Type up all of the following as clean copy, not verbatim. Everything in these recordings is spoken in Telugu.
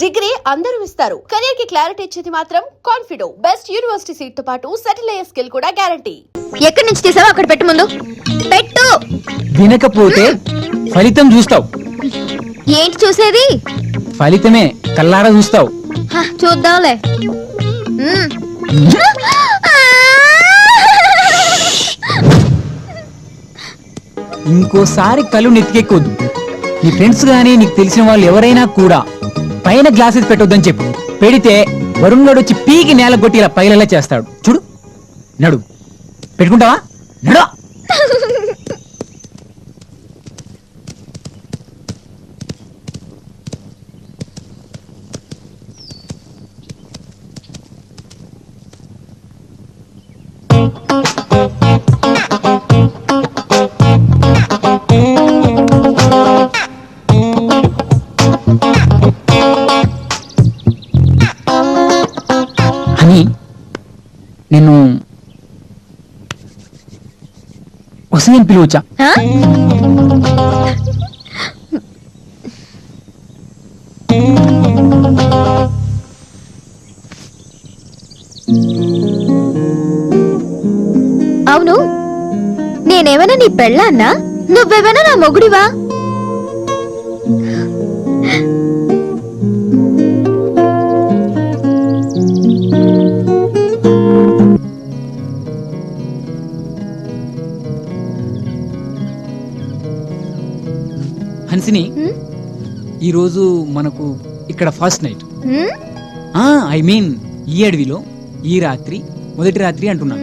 డిగ్రీ అందరూ ఇస్తారు. కెరీర్ కి క్లారిటీ ఇచ్చేది మాత్రం కాన్ఫిడో. బెస్ట్ యూనివర్సిటీ సీట్ తో పాటు సెటిల్ అయ్యే స్కిల్ కూడా గ్యారంటీ. ఎక్కడి నుంచి తీసావో అక్కడ పెట్టు, ముందు పెట్టు. వినకపోతే ఫలితం చూస్తావు. ఏంటి చూసేది? ఫలితమే కల్లారా చూస్తావు. చూద్దాంలే. ఇంకోసారి కళ్ళు నెత్తికెక్కొద్దు. నీ ఫ్రెండ్స్ గానీ నీకు తెలిసిన వాళ్ళు ఎవరైనా కూడా పైన గ్లాసెస్ పెట్టొద్దని చెప్పు. పెడితే వరుణ్ గడు వచ్చి పీకి నేల కొట్టి ఇలా పైలలా చేస్తాడు. చూడు, నడు. పెట్టుకుంటావా? నడు. అని నేను వసని పిలువచ్చా? అవును, నేనేమైనా నీ పెళ్ళాన్నా? నువ్వేమైనా నా మొగుడివా? హన్సిని, ఈరోజు మనకు ఇక్కడ ఫస్ట్ నైట్. ఐ మీన్ ఈ అడవిలో ఈ రాత్రి మొదటి రాత్రి అంటున్నా.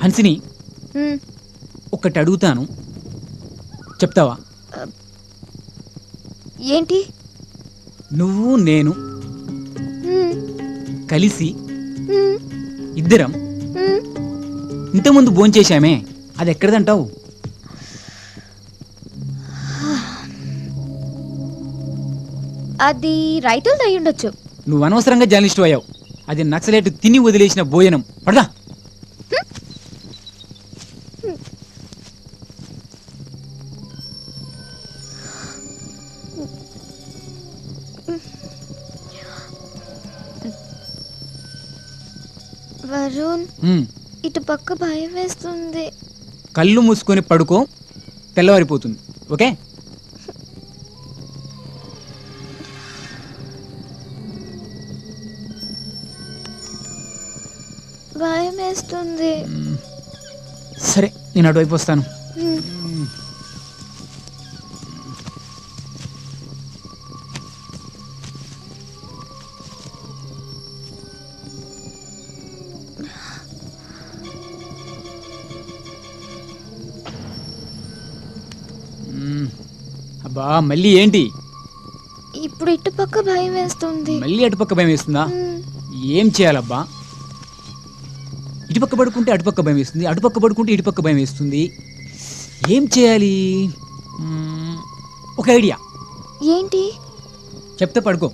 హన్సిని, ఒక్కటి అడుగుతాను, చెప్తావా? ఏంటి? నువ్వు నేను కలిసి ఇద్దరం ఇంతకుముందు భోంచేశామే, అది ఎక్కడదంటావు? అది రైతులది అయి ఉండొచ్చు. నువ్వు అనవసరంగా జర్నలిస్టు అయ్యావు. అది నక్సలైట్ తిని వదిలేసిన భోజనం. పడదా? వరుణ్, ఇటు పక్క భయం వేస్తుంది. కళ్ళు మూసుకొని పడుకో, తెల్లవారిపోతుంది. ఓకే? భయం వేస్తుంది. సరే, నేను అటువైపు వస్తాను. అబ్బా, మళ్ళీ ఏంటి? ఇప్పుడు ఇటు పక్క భయం వేస్తుంది. మళ్ళీ అటుపక్క భయం వేస్తుందా? ఏం చేయాలబ్బా? ఇటుపక్క పడుకుంటే అటుపక్క భయం వేస్తుంది, అటుపక్క పడుకుంటే ఇటుపక్క భయం వేస్తుంది. ఏం చేయాలి? ఒక ఐడియా. ఏంటి? చెప్తే పడుకో.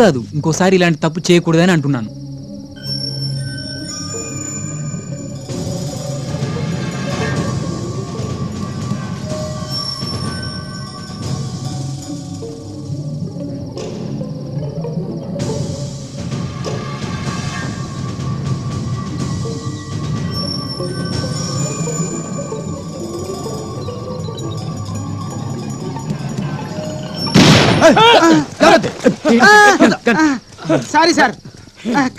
కాదు, ఇంకోసారి ఇలాంటి తప్పు చేయకూడదని అంటున్నాను. సారీ సార్,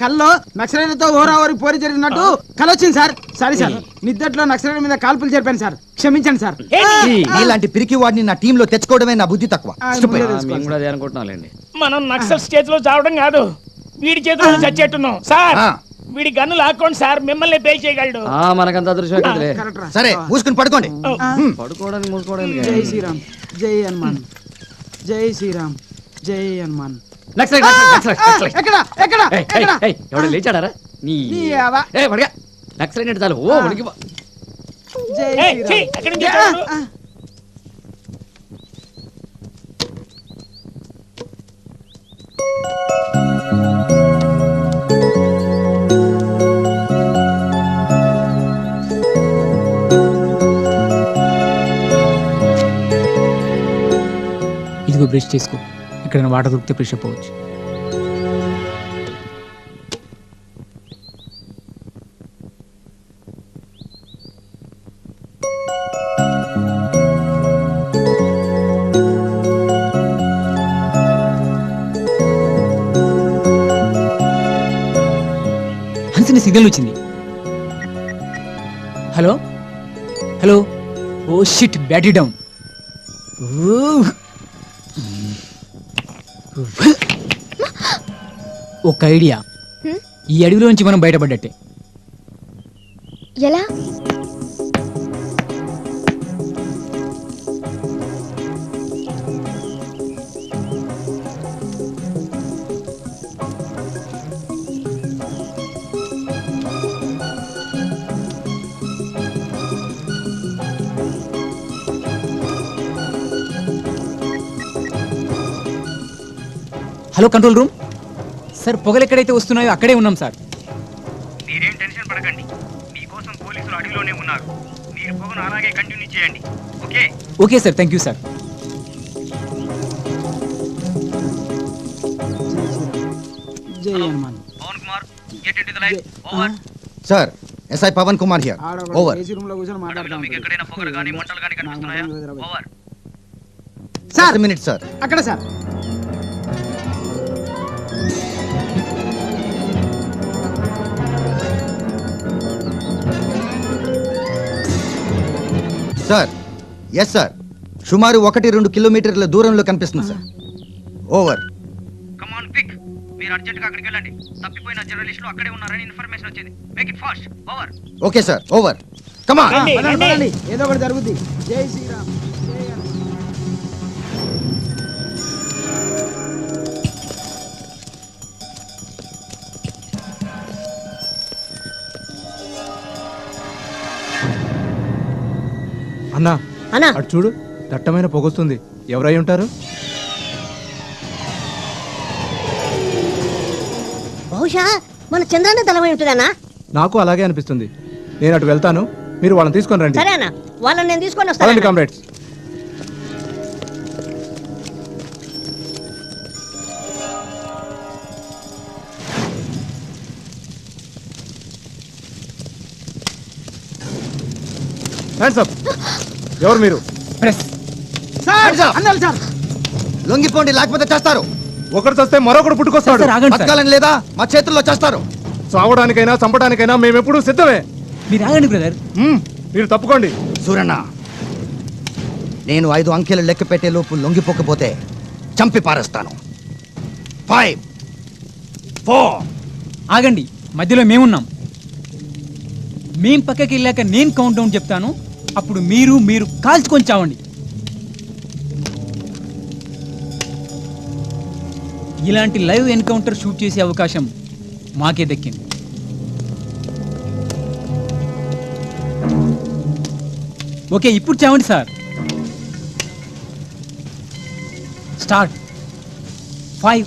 కల్లో నక్సలైట్లతో ఓరావరి పోరి జరిగినట్టు కల వచ్చింది సార్. సారీ సార్, నిద్దట్లో నక్సలైట్ మీద కాల్పులు జరిపాను సార్, క్షమించండి సార్. ఇలాంటి పిరికి వాడిని నా టీంలో తెచ్చుకోవడమే నా బుద్ధి తక్కువ. మనం నక్సల్ స్టేజ్ లో చావడం కాదు, వీడి చేతిలో చచ్చేట్టున్నాం సార్. వీడి గన్ను లాక్కోండి సార్, మిమ్మల్ని పే చేయగలడు. మనకంత అదృష్టం కరెక్ట్ రా. సరే మూసుకుని పడుకోండి. పడుకోవడానికి మూసుకోవడానికి జై శ్రీరామ్, జై హనుమాన్, జై శ్రీరామ్, జై హనుమాన్. ఎక్కడ ఎక్కడ ఎక్కడ ఎవడ లేచాడారా నీ నీ అవ్వ. నక్సలైట్ చాలు ఓ ఉడికి జై ఏయ్, ఛీ, శ్రీరామ్. ఎక్కడి నుంచి వచ్చావు? ఇదిగో బ్రష్ చేసుకో, ఇక్కడ వాటర్ దొరికితే ఫ్రెష్ అప్ అవ్వచ్చు. హన్సిని సిగ్నల్ వచ్చింది. Hello hello, oh shit, battery down. ఒక ఐడియా, ఈ అడవిలో నుంచి మనం బయటపడ్డట్టే. ఎలా? హలో కంట్రోల్ రూమ్ సార్, పొగలు ఎక్కడైతే వస్తున్నాయో అక్కడే ఉన్నాం సార్. మీరేం టెన్షన్ పడకండి, మీకోసం పోలీసులు అడవిలోనే ఉన్నారు. మీరు పొగను అలాగే కంటిన్యూ చేయండి. Okay? Okay sir, thank you sir. జై Hanuman. Pavan Kumar, get into the line. Over. Sir, SI Pavan Kumar here. ఆడొకడు ఓవర్. ఏసీ రూమ్ లో కూర్చొని అడవిలో మాట్లాడుతూ మీకు ఎక్కడైనా పొగలు కానీ మంటలు కానీ కనిపిస్తున్నాయా? ఓవర్. Sir, minute sir. అక్కడ సార్. సార్, ఎస్ సార్, సుమారు 1-2 కిలోమీటర్ల దూరంలో కనిపిస్తుంది sir. Over. Come on quick, మీరు అర్జెంట్ గా అక్కడికి వెళ్ళండి. తప్పిపోయిన జర్నలిస్టులు అక్కడే ఉన్నారని ఇన్ఫర్మేషన్ వచ్చింది. Make it fast. Over. Okay sir, over. Come on. రండి, పదండి, రండి. పదండి. ఏదో ఒకటి జరుగుద్ది. జై శ్రీరామ్, జై హనుమాన్. అన్నా అన్నా అటు చూడు, దట్టమైన పొగొస్తుంది. ఎవరై ఉంటారు? బహుశా మన చంద్రాన్న దళమై ఉంటుందన్నా. నాకు అలాగే అనిపిస్తుంది. నేను అటు వెళ్తాను, మీరు వాళ్ళని తీసుకొని రండి. సరే అన్న, వాళ్ళని నేను తీసుకొని పదండి వస్తాను. కామ్రేడ్స్. Hands up. ఎవరు మీరు? ప్రెస్. సార్, అన్నాడు సార్. లొంగిపోండి, లేకపోతే చేస్తారు. ఒకరు చస్తే మరొకడు పుట్టుకొస్తాడు. సార్, ఆగండి సార్. బతకాలని లేదా? మా చేతుల్లో చేస్తారు. చావడానికైనా చంపడానికైనా మేమెప్పుడు సిద్ధమే. మీరు ఆగండి బ్రదర్. మీరు తప్పుకోండి. సూరన్న, నేను 5 అంకెలు లెక్క పెట్టే లోపు లొంగిపోకపోతే చంపి పారేస్తాను. 5 4. ఆగండి, మధ్యలో మేమున్నాం. మేం పక్కకి వెళ్ళాక నేను కౌంట్ డౌన్ చెప్తాను, అప్పుడు మీరు కాల్చుకొని చావండి. ఇలాంటి లైవ్ ఎన్కౌంటర్ షూట్ చేసే అవకాశం మాకే దక్కింది. ఓకే, ఇప్పుడు చావండి సార్. స్టార్ట్. 5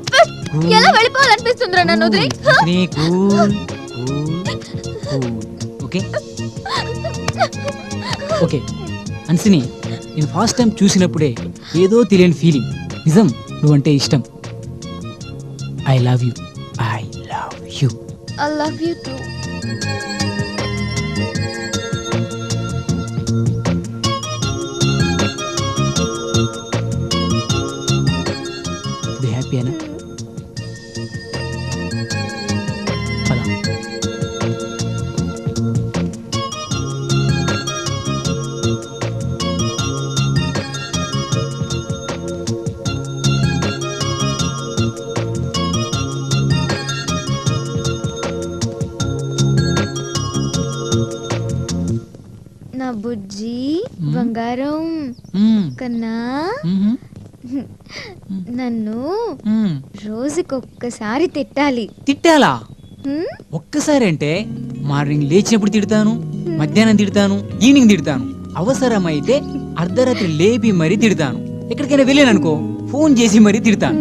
ఎలా వెళ్ళిపోవాలనిపిస్తుందిరా నన్ను వదిలి Hansini cool okay okay Hansini నేను ఫస్ట్ టైం చూసినప్పుడే ఏదో తెలియని ఫీలింగ్. నిజం, నువ్వంటే ఇష్టం. I love you. I love you. I love you to. ఇది హ్యాపీయేనా? పద. నా బుజ్జి బంగారం మ్మ్. కన్నా మ్మ్. నన్ను మ్మ్. రోజుకొక్కసారి తిట్టాలి. తిట్టాలా? హ్మ్? ఒక్కసారి అంటే మార్నింగ్ లేచినప్పుడు తిడతాను, మధ్యాహ్నం తిడతాను, ఈవినింగ్ తిడతాను, అవసరమైతే అర్ధరాత్రి లేపి మరీ తిడతాను. ఎక్కడికైనా వెళ్ళాననుకో ఫోన్ చేసి మరీ తిడతాను.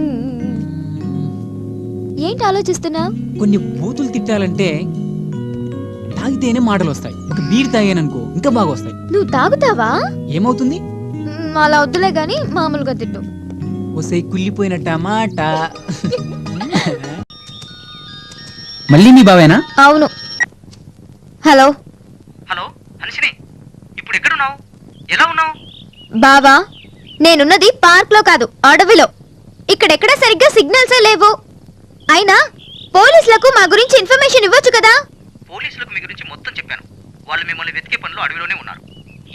ఏంటి ఆలోచిస్తున్నావు? కొన్ని బూతులు తిట్టాలంటే తాగితేనే మాటలు వస్తాయి. ఒక బీర్ తాగాననుకో ఇంకా బాగా వస్తాయి. నువ్వు తాగుతావా? ఏమవుతుంది? అలా వద్దులే గాని మామూలుగా తిట్టు. వసై కుళ్ళిపోయిన టమాటా. మళ్ళీ మీ బావేనా? అవును. హలో హలో హన్సిని, ఇప్పుడు ఎక్కడున్నావు? ఎలా ఉన్నావు? బావా, నేనున్నది పార్క్ లో కాదు, అడవిలో. ఇక్కడెక్కడ సరిగ్గా సిగ్నల్సే లేవు. అయినా పోలీసులకు మా గురించి ఇన్ఫర్మేషన్ ఇవ్వచ్చు కదా. పోలీసులకు మీ గురించి మొత్తం చెప్పాను. వాళ్ళు మిమ్మల్ని వెతికే పనిలో అడవిలోనే ఉన్నారు.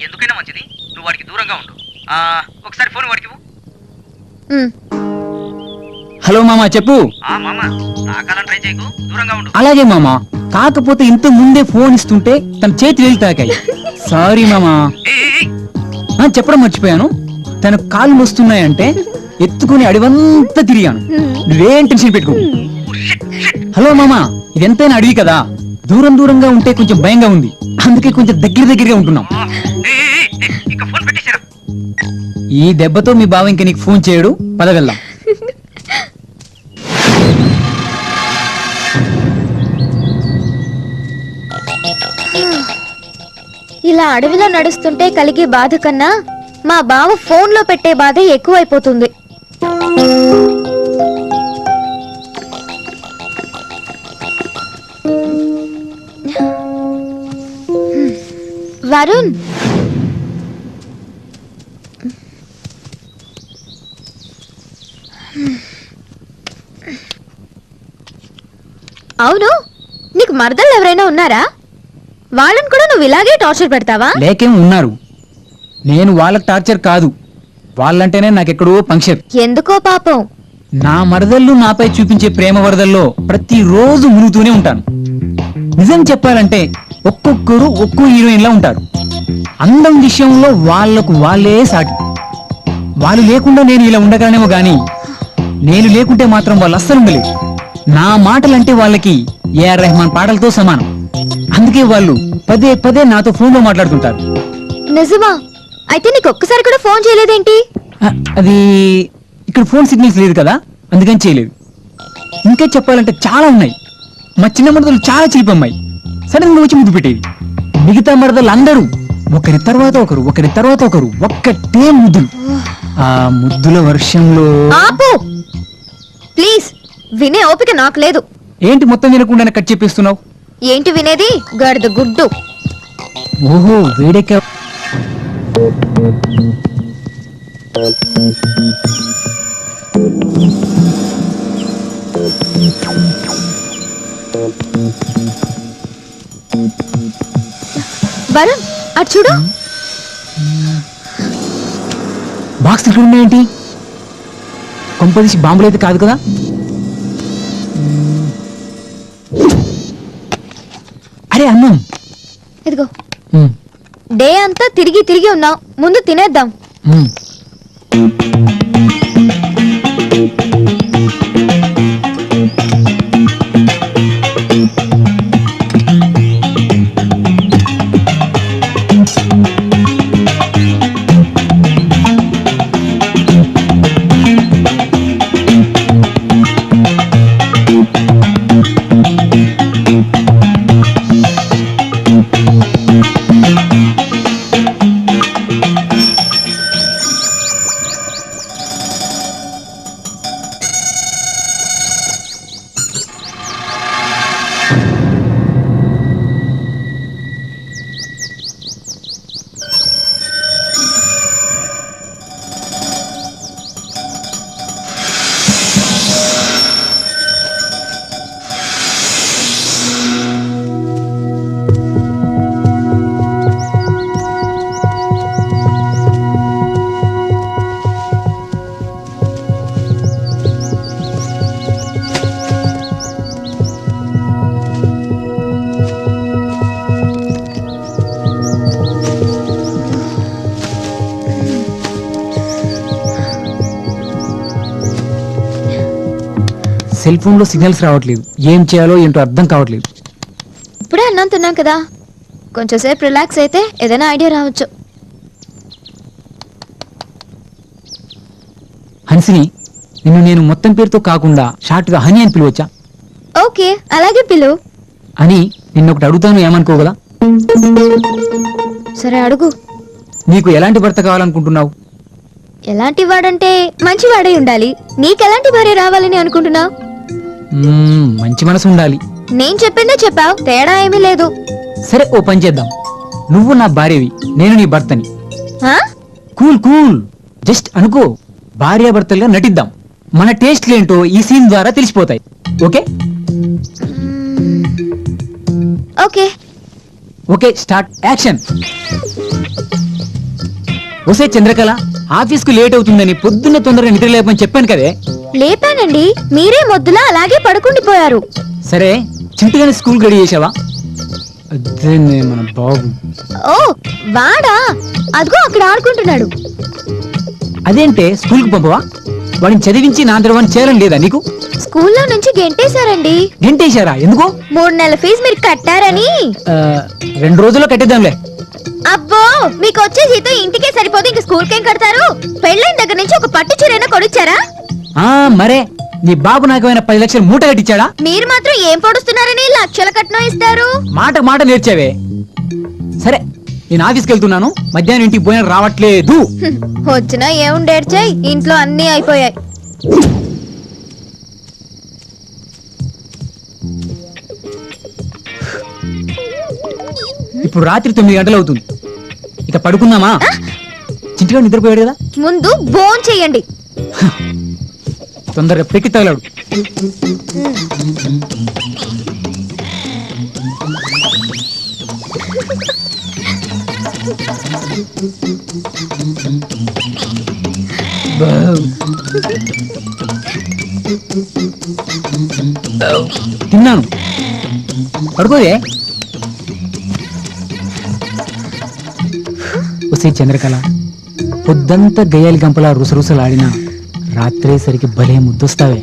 ఎందుకైనా మంచిది నువ్వు వాడికి దూరంగా ఉండు. ఒకసారి ఫోన్ వాడికి ఇవ్వు. ఉమ్. హలో మామా, చెప్పు. మామ, తాకాలని ట్రై చేయకు, దూరంగా ఉండు. అలాగే మామా, కాకపోతే ఇంత ముందే ఫోన్ ఇస్తుంటే తన చేతి వేలు తాకాయి. సారీ మామా. చెప్పడం మర్చిపోయాను. తన కాళ్ళు వస్తున్నాయంటే ఎత్తుకుని అడివంతా తిరిగాను. నువ్వేం టెన్షన్ పెట్టుకో. హలో మామా, ఇది ఎంతైనా అడవి కదా, దూరం దూరంగా ఉంటే కొంచెం భయంగా ఉంది. అందుకే కొంచెం దగ్గరగా ఉంటున్నాం. ఇక ఫోన్ పెట్టేశారా? ఈ దెబ్బతో మీ బావ ఇంకా నీకు ఫోన్ చేయడు. పద వెళ్దాం. ఇలా అడవిలో నడుస్తుంటే కలిగే బాధ కన్నా మా బావ ఫోన్ లో పెట్టే బాధ ఎక్కువైపోతుంది. వరుణ్, అవును, నీకు మరదళ్ళు ఎవరైనా ఉన్నారా? వాళ్ళని కూడా నువ్వు ఇలాగే టార్చర్ పెడతావా? లేకేం ఉన్నారు. నేను వాళ్ళకి టార్చర్ కాదు, వాళ్ళంటేనే నాకెక్కడో పంక్షన్. ఎందుకో పాపం. నా మరదళ్ళు నాపై చూపించే ప్రేమ వరదల్లో ప్రతిరోజు మునుగుతూనే ఉంటాను. నిజం చెప్పాలంటే ఒక్కొక్కరు ఒక్కో హీరోయిన్ లా ఉంటారు. అందం విషయంలో వాళ్ళకు వాళ్ళే సాటి. వాళ్ళు లేకుండా నేను ఇలా ఉండగలనేమో గాని నేను లేకుంటే మాత్రం వాళ్ళు అస్సలు ఉండలేరు. నా మాటలంటే వాళ్ళకి ఏఆర్ రెహమాన్ పాటలతో సమానం. అందుకే వాళ్ళు పదే పదే నాతో ఫోన్లో మాట్లాడుతుంటారు. నిజమా? అయితే నీకు ఒక్కసారి కూడా ఫోన్ చేయలేదేంటి? అది ఇక్కడ ఫోన్ సిగ్నల్స్ లేదు కదా, అందుకని చేయలేదు. ఇంకా చెప్పాలంటే చాలా ఉన్నాయి. మా చిన్న మరదలు చాలా చిలిపమ్మాయి, సడన్ గా వచ్చి ముద్దు పెట్టేది. మిగతా మరదలు అందరూ ఒకరి తర్వాత ఒకరు ఒక్కటే ముద్దులు. ఆ ముద్దుల వర్షంలో ఆపు ప్లీజ్. వినే ఓపిక నాకు లేదు. ఏంటి మొత్తం వినకుండా కట్ చెప్పేస్తున్నావు? ఏంటి వినేది? గడిద గుడ్డు. ఓహో, వేడెక్క. వరుణ్, అటు చూడు. బాక్స్ ఇక్కడ ఉన్నాయేంటి? కొంపదీసి బాంబులు అయితే కాదు కదా? అరే అన్నం. ఇదిగో. డే అంతా తిరిగి తిరిగి ఉన్నావు, ముందు తినేద్దాం. సెల్ ఫోన్ లో సిగ్నల్స్ రావట్లేదు, ఏం చేయాలో ఏంటో అర్థం కావట్లేదు. ఇప్పుడే అన్నం తిన్నాం కదా, కొంచెం సేపు రిలాక్స్ అయితే ఏదైనా ఐడియా రావచ్చు. హన్సిని, నిన్ను నేను మొత్తం పేరుతో కాకుండా షార్ట్ గా హనీ అని పిలవచ్చా? ఓకే, అలాగే పిలు. అని నిన్నొకటి అడుగుతాను, ఏమనుకోగలా? సరే అడుగు. నీకు ఎలాంటి భర్త కావాలనుకుంటున్నావు? ఎలాంటి వాడంటే మంచి వాడై ఉండాలి. నీకెలాంటి భార్య రావాలని అనుకుంటున్నావు? మంచి మనసు ఉండాలి. నేను చెప్పిందే చెప్పావు, తేడా ఏమీ లేదు. సరే, ఓ పని చేద్దాం. నువ్వు నా భార్యవి, నేను నీ భర్తని. ఆ? కూల్ కూల్, జస్ట్ అనుకో, భార్యాభర్తలుగా నటిద్దాం. మన టేస్ట్లేంటో ఈ సీన్ ద్వారా తెలిసిపోతాయి. Okay okay. Okay, start, action. ఒసే చంద్రకళ, ఆఫీస్కు లేట్ అవుతుందని పొద్దున్నే తొందరగా నిద్ర లేపని చెప్పాను కదే. లేపానండి, మీరే మొద్దులా అలాగే పడుకుండిపోయారు. సరే, చింటిగానే స్కూల్ గడి చేసావా? అదే మన బాబు. ఓ వాడా, అదిగో అక్కడ ఆడుకుంటున్నాడు. అదేంటే స్కూల్కి పంపవా? వాడిని చదివించి నా అంతర్వాన్ని చేయాలని లేదా నీకు? స్కూల్లో నుంచి గెంటేశారండి. గెంటేశారా? ఎందుకు? 3 నెలల ఫీజు మీరు కట్టారని. 2 రోజుల్లో కట్టేద్దాంలే. అబ్బో, మీకు వచ్చే జీతం ఇంటికే సరిపోతే ఇంక స్కూల్ కేం కడతారు? పెళ్ళైన దగ్గర నుంచి ఒక పట్టు చీరైనా కొనిచ్చారా? మరే, నీ బాబు నాకేమైనా 10 లక్షలు మూట కట్టించాడా? మీరు మాత్రం ఏం పొడుస్తున్నారని లక్షల కట్నం ఇస్తారు. మాట నేర్చావే. సరే, నేను ఆఫీస్కి వెళ్తున్నాను, మధ్యాహ్నం ఇంటికి పోయిన రావట్లేదు. వచ్చినా ఏముండేడ్చాయి, ఇంట్లో అన్నీ అయిపోయాయి. ఇప్పుడు రాత్రి 9 గంటలు అవుతుంది, ఇక పడుకుందామా? చింటిగా నిద్రపోయాడు కదా, ముందు బోన్ చెయ్యండి. తొందరగా పెక్కి తగలాడు. తిన్నాను, పడుకోదే. ఒసే చంద్రకళ, పొద్దంతా గయ్యాలి గంపలా రుసరుసలాడినా రాత్రే సరికి భలే ముద్దొస్తావే.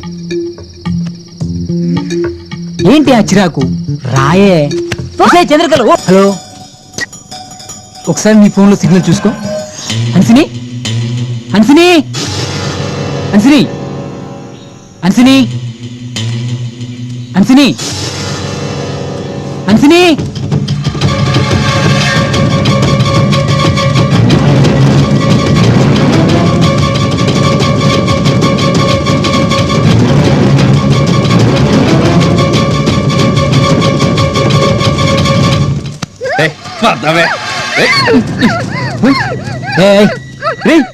ఏంటి ఆ చిరాకు? రాయే. ఒసే చంద్రకళ, హలో, ఒకసారి నీ ఫోన్లో సిగ్నల్ చూసుకో. హన్సిని, హన్సిని, హన్సిని, హన్సిని, హన్సిని, హన్సిని.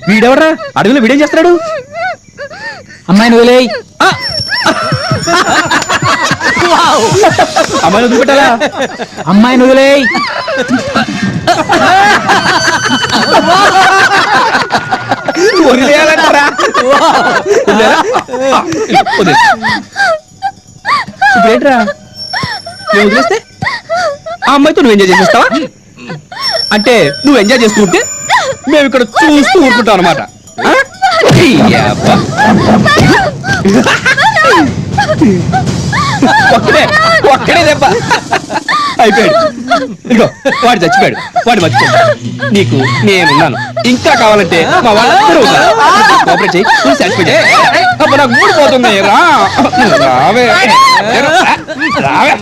వీడెవరా అడవిలో వీడేం చేస్తున్నాడు? అమ్మాయిని వదిలేయ్. అమ్మాయిని వదిలిపెట్టాలా? అమ్మాయిని వదిలేయ్. వదిలేయాలంటారా? ఇప్పుడేంట్రా, నేను వదిలేస్తే ఆ అమ్మాయితో నువ్వు ఎంజాయ్ చేసేస్తావా? అంటే నువ్వు ఎంజాయ్ చేస్తూ ఉంటే మేము ఇక్కడ చూస్తూ ఊరుకుంటాం అనమాట. ఒక్కడే దెబ్బ అయిపోయాడు. ఇదిగో వాడు చచ్చిపోయాడు, వాడు మర్చిపోయాడు. నీకు నేనున్నాను, ఇంకా కావాలంటే మా వాళ్ళందరూ ఉన్నారు. కోఆపరేట్ చేయి, నువ్వు చచ్చిపోయి. అప్పుడు నాకు ఊడిపోతుంది. రావే రావే.